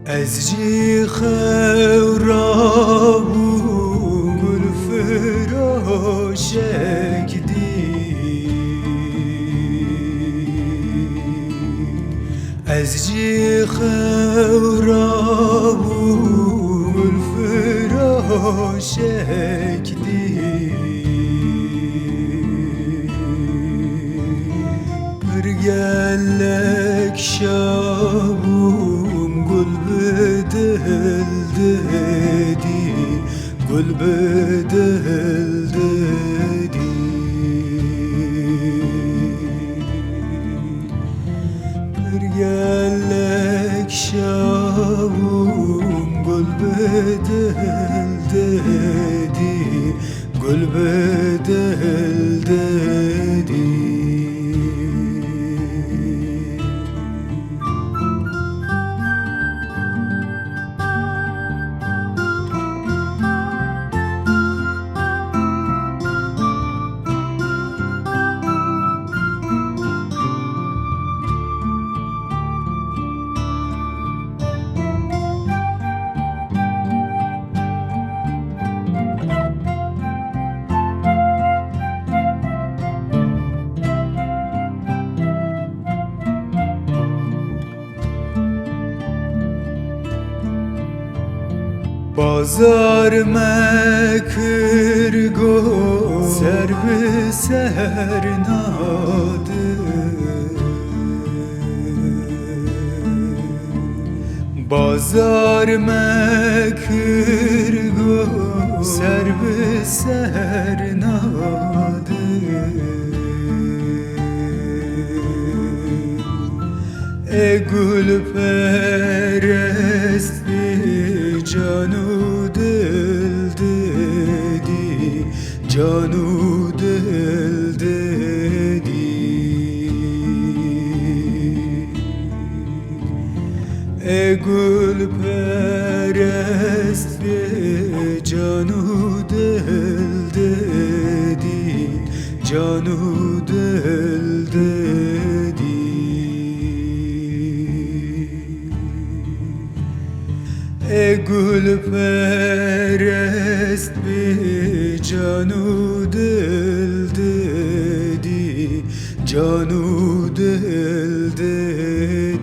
از جی خورا گل فراشک دی از جی خورا گل فراشک دی برگلک شابم گل بدل دادی گل بدل دادی برگلک شابم گل بدل دادی گل بدل دادی بازار مکر گو سر به سر ناده بازار مکر گو سر به سر ناده ای گل پرست جانو دل دادی جانو دل دادی ای گل پرست جانو دل دادی جانو دل دادی ای گل پرست به جانو دل دادی جانو دل دادی